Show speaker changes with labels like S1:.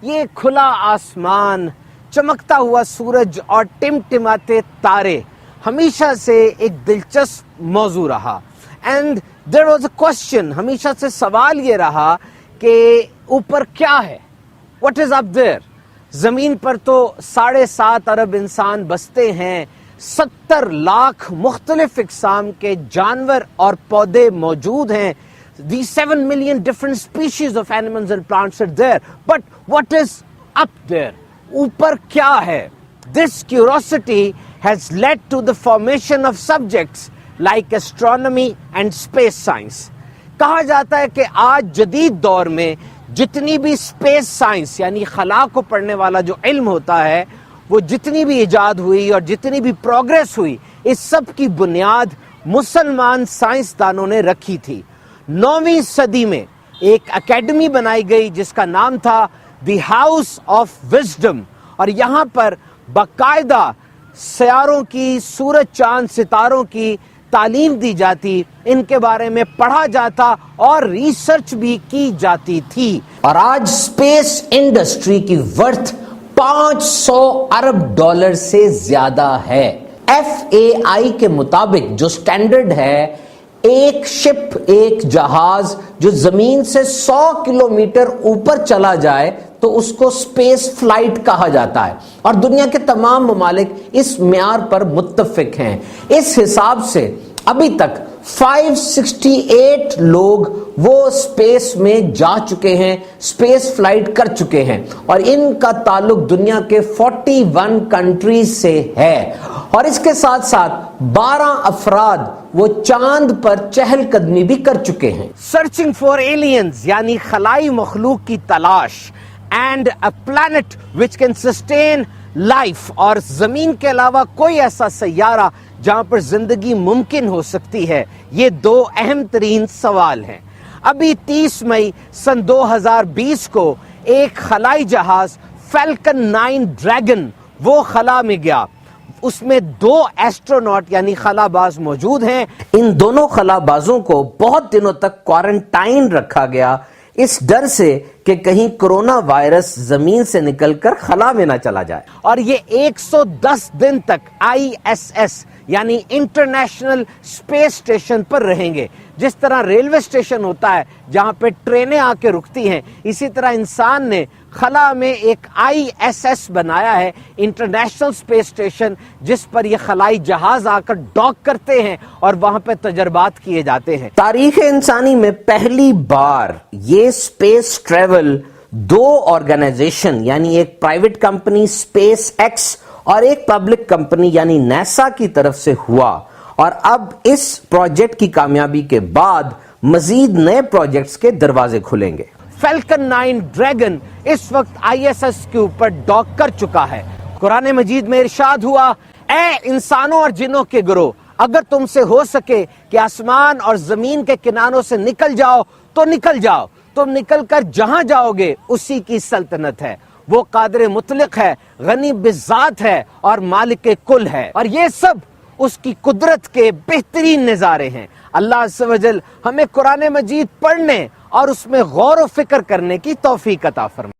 S1: یہ کھلا آسمان، چمکتا ہوا سورج اور ٹمٹماتے تارے ہمیشہ سے ایک دلچسپ موضوع رہا. And there was a question, ہمیشہ سے سوال یہ رہا کہ اوپر کیا ہے، واٹ از اپ دیر. زمین پر تو 7.5 ارب انسان بستے ہیں، 70 لاکھ مختلف اقسام کے جانور اور پودے موجود ہیں. These 7 million different species of animals and plants are there. But what is up there? اوپر کیا ہے؟ This curiosity has led to the formation of subjects like astronomy and space science. کہا جاتا ہے کہ آج جدید دور میں جتنی بھی اسپیس سائنس یعنی خلا کو پڑھنے والا جو علم ہوتا ہے، وہ جتنی بھی ایجاد ہوئی اور جتنی بھی پروگریس ہوئی، اس سب کی بنیاد مسلمان سائنسدانوں نے رکھی تھی. 9ویں صدی میں ایک اکیڈمی بنائی گئی جس کا نام تھا دی ہاؤس آف وزڈم، اور یہاں پر باقاعدہ سیاروں کی، سورج چاند ستاروں کی تعلیم دی جاتی، ان کے بارے میں پڑھا جاتا اور ریسرچ بھی کی جاتی تھی. اور آج اسپیس انڈسٹری کی ورتھ $500 ارب سے زیادہ ہے. FAI کے مطابق جو سٹینڈرڈ ہے، ایک شپ، ایک جہاز جو زمین سے 100 کلومیٹر اوپر چلا جائے تو اس کو سپیس فلائٹ کہا جاتا ہے، اور دنیا کے تمام ممالک اس معیار پر متفق ہیں. اس حساب سے ابھی تک 568 لوگ وہ سپیس میں جا چکے ہیں، سپیس فلائٹ کر چکے ہیں، اور ان کا تعلق دنیا کے 41 کنٹریز سے ہے. اور اس کے ساتھ ساتھ 12 افراد وہ چاند پر چہل قدمی بھی کر چکے ہیں. سرچنگ فار ایلینز یعنی خلائی مخلوق کی تلاش، and a planet which can sustain life, اور زمین کے علاوہ کوئی ایسا سیارہ جہاں پر زندگی ممکن ہو سکتی ہے، یہ 2 اہم ترین سوال ہیں. ابھی 30 مئی سن 2020 کو ایک خلائی جہاز فیلکن 9 ڈریگن وہ خلا میں گیا. اس میں 2 ایسٹروناٹ یعنی خلا باز موجود ہیں. ان دونوں خلا بازوں کو بہت دنوں تک کوارنٹائن رکھا گیا، اس ڈر سے کہ کہیں کرونا وائرس زمین سے نکل کر خلا میں نہ چلا جائے. اور یہ 110 دن تک ISS یعنی انٹرنیشنل اسپیس اسٹیشن پر رہیں گے. جس طرح ریلوے اسٹیشن ہوتا ہے جہاں پہ ٹرینیں آ کے رکتی ہیں، اسی طرح انسان نے خلا میں ایک ISS بنایا ہے، انٹرنیشنل اسپیس اسٹیشن، جس پر یہ خلائی جہاز آ کر ڈاک کرتے ہیں اور وہاں پہ تجربات کیے جاتے ہیں. تاریخ انسانی میں پہلی بار یہ اسپیس ٹریول 2 آرگنائزیشن یعنی ایک پرائیویٹ کمپنی اسپیس ایکس اور ایک پبلک کمپنی یعنی ناسا کی طرف سے ہوا. اور اب اس پروجیکٹ کی کامیابی کے بعد مزید نئے پروجیکٹس کے دروازے کھلیں گے. فیلکن 9 ڈریگن اس وقت ISS کے اوپر ڈاک کر چکا ہے. قرآن مجید میں ارشاد ہوا، اے انسانوں اور جنوں کے گروہ، اگر تم سے ہو سکے کہ آسمان اور زمین کے کناروں سے نکل جاؤ تو نکل جاؤ. تم نکل کر جہاں جاؤ گے اسی کی سلطنت ہے. وہ قادر مطلق ہے، غنی بذات ہے اور مالک کل ہے. اور یہ سب اس کی قدرت کے بہترین نظارے ہیں. اللہ عز و جل ہمیں قرآن مجید پڑھنے اور اس میں غور و فکر کرنے کی توفیق عطا فرمائے.